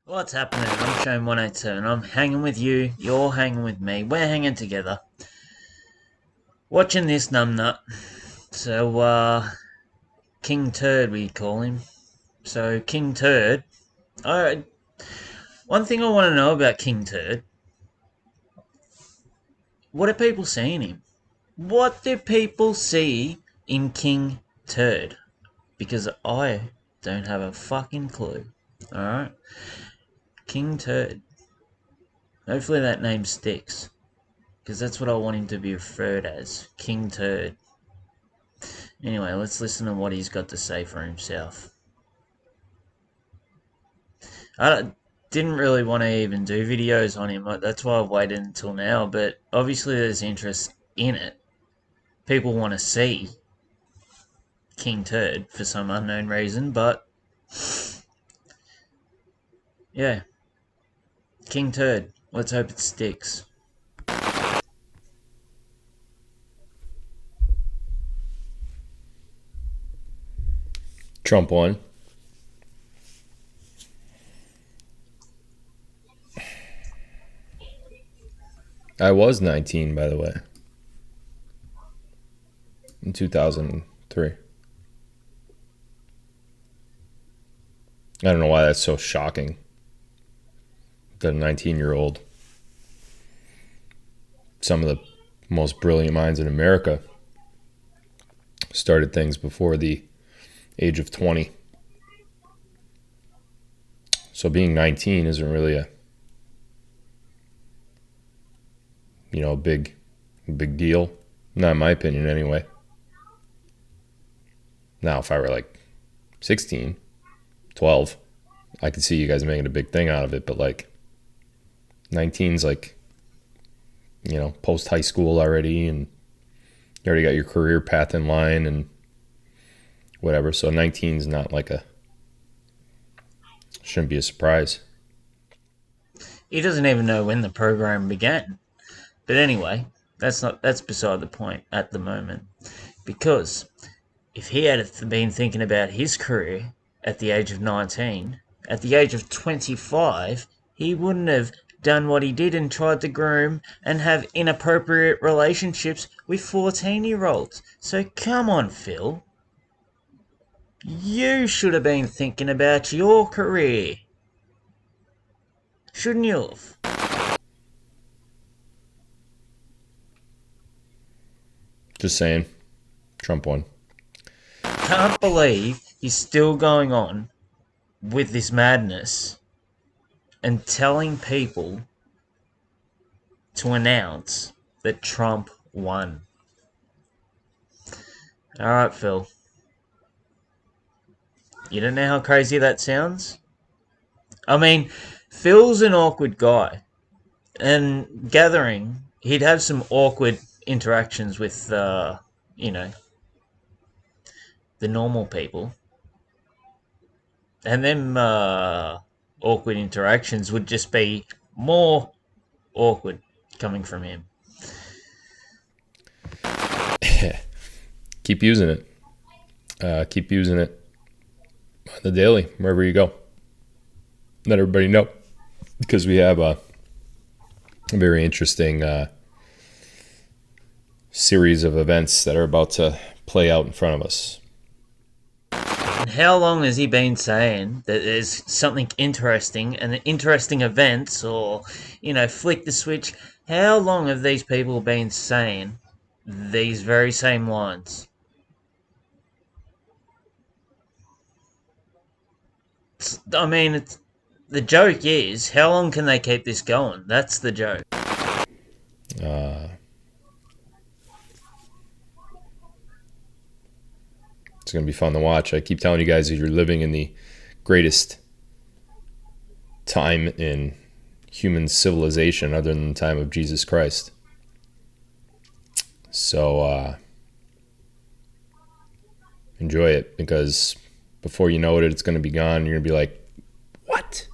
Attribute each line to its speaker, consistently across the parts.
Speaker 1: What's happening? I'm Shane 187. I'm hanging with you. You're hanging with me. We're hanging together. Watching this numbnut. So, King Turd, we call him. So, King Turd. I, One thing I want to know about King Turd. What are people seeing him? What do people see in King Turd? Because I don't have a fucking clue. Alright? King Turd. Hopefully that name sticks. Because that's what I want him to be referred as. King Turd. Anyway, let's listen to what he's got to say for himself. I didn't really want to even do videos on him. That's why I've waited until now. But obviously there's interest in it. People want to see King Turd for some unknown reason. But, yeah. King Turd. Let's hope it sticks.
Speaker 2: Trump won. I was 19, by the way, in 2003. I don't know why that's so shocking that a 19-year-old, some of the most brilliant minds in America, started things before the age of 20. So being 19 isn't really a big deal. Not in my opinion, anyway. Now, if I were like 16, 12, I could see you guys making a big thing out of it. But like 19's like, post high school already, and you already got your career path in line and whatever. So 19's not like shouldn't be a surprise.
Speaker 1: He doesn't even know when the program began. But anyway, that's beside the point at the moment. Because if he had been thinking about his career at the age of 19, at the age of 25, he wouldn't have done what he did and tried to groom and have inappropriate relationships with 14-year-olds. So come on, Phil. You should have been thinking about your career. Shouldn't you have?
Speaker 2: Just saying, Trump won.
Speaker 1: Can't believe he's still going on with this madness and telling people to announce that Trump won. Alright, Phil. You don't know how crazy that sounds? I mean, Phil's an awkward guy. And gathering, he'd have some awkward interactions with, the normal people. And them awkward interactions would just be more awkward coming from him.
Speaker 2: Keep using it. Keep using it on the daily, wherever you go. Let everybody know. Because we have a very interesting series of events that are about to play out in front of us.
Speaker 1: And how long has he been saying that there's something interesting and interesting events or, flick the switch? How long have these people been saying these very same lines? I mean, the joke is, how long can they keep this going? That's the joke.
Speaker 2: It's going to be fun to watch. I keep telling you guys that you're living in the greatest time in human civilization other than the time of Jesus Christ. So enjoy it, because before you know it, it's going to be gone. You're going to be like, what?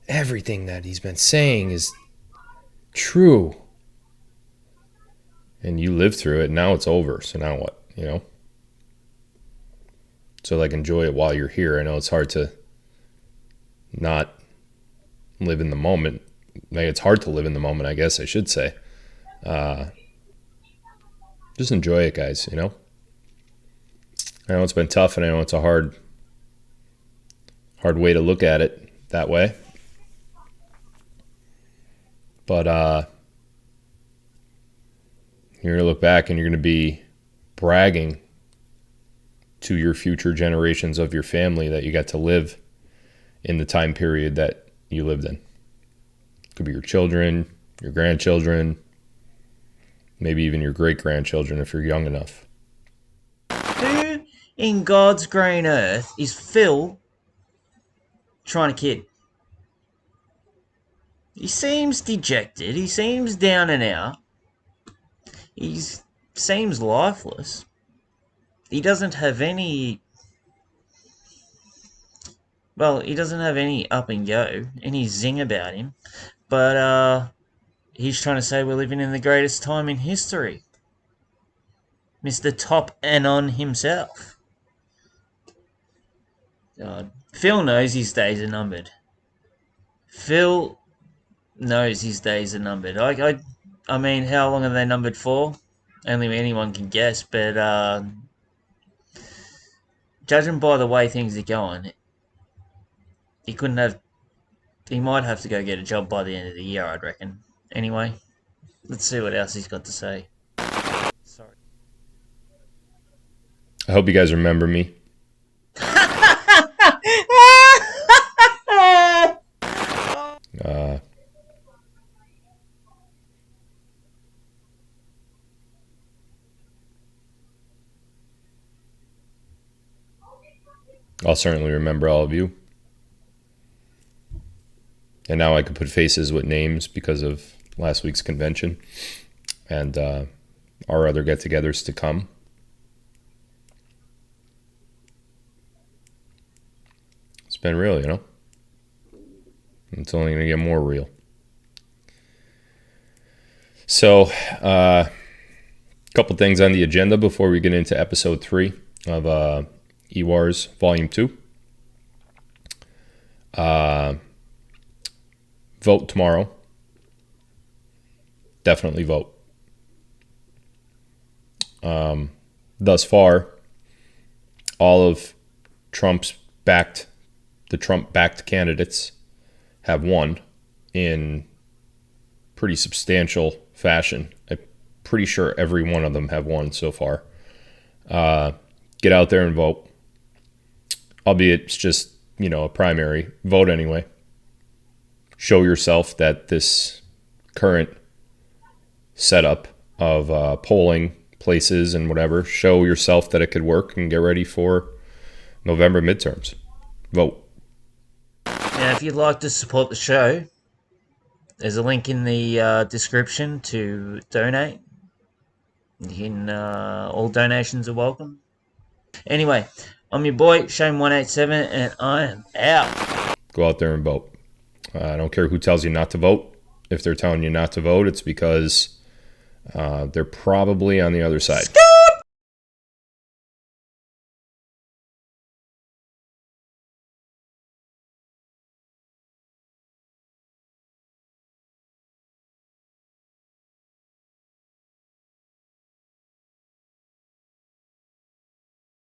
Speaker 2: Everything that he's been saying is true. And you lived through it. Now it's over. So now what? So like, enjoy it while you're here. I know it's hard to not live in the moment. Like, it's hard to live in the moment, I guess I should say. Just enjoy it, guys, you know? I know it's been tough, and I know it's a hard way to look at it that way. But you're going to look back and you're going to be bragging to your future generations of your family that you got to live in the time period that you lived in. It could be your children, your grandchildren, maybe even your great-grandchildren if you're young enough.
Speaker 1: Who in God's green earth is Phil trying to kid? He seems dejected. He seems down and out. He seems lifeless. He doesn't have any... Well, he doesn't have any up and go, any zing about him. But he's trying to say we're living in the greatest time in history. Mr. Top Anon himself. God. Phil knows his days are numbered. Phil knows his days are numbered. I mean, how long are they numbered for? Only anyone can guess, but judging by the way things are going, he might have to go get a job by the end of the year, I'd reckon. Anyway, let's see what else he's got to say. Sorry.
Speaker 2: I hope you guys remember me. I'll certainly remember all of you. And now I can put faces with names because of last week's convention and our other get-togethers to come. It's been real, you know? It's only going to get more real. So, a couple things on the agenda before we get into episode 3 of EWARS Volume 2. Vote tomorrow. Definitely vote. Thus far, all of the Trump-backed candidates have won in pretty substantial fashion. I'm pretty sure every one of them have won so far. Get out there and vote. Albeit it's just, a primary. Vote anyway. Show yourself that this current setup of polling places and whatever, show yourself that it could work and get ready for November midterms. Vote.
Speaker 1: Now, if you'd like to support the show, there's a link in the description to donate. All donations are welcome. Anyway, I'm your boy, Shane187, and I am out.
Speaker 2: Go out there and vote. I don't care who tells you not to vote. If they're telling you not to vote, it's because they're probably on the other side.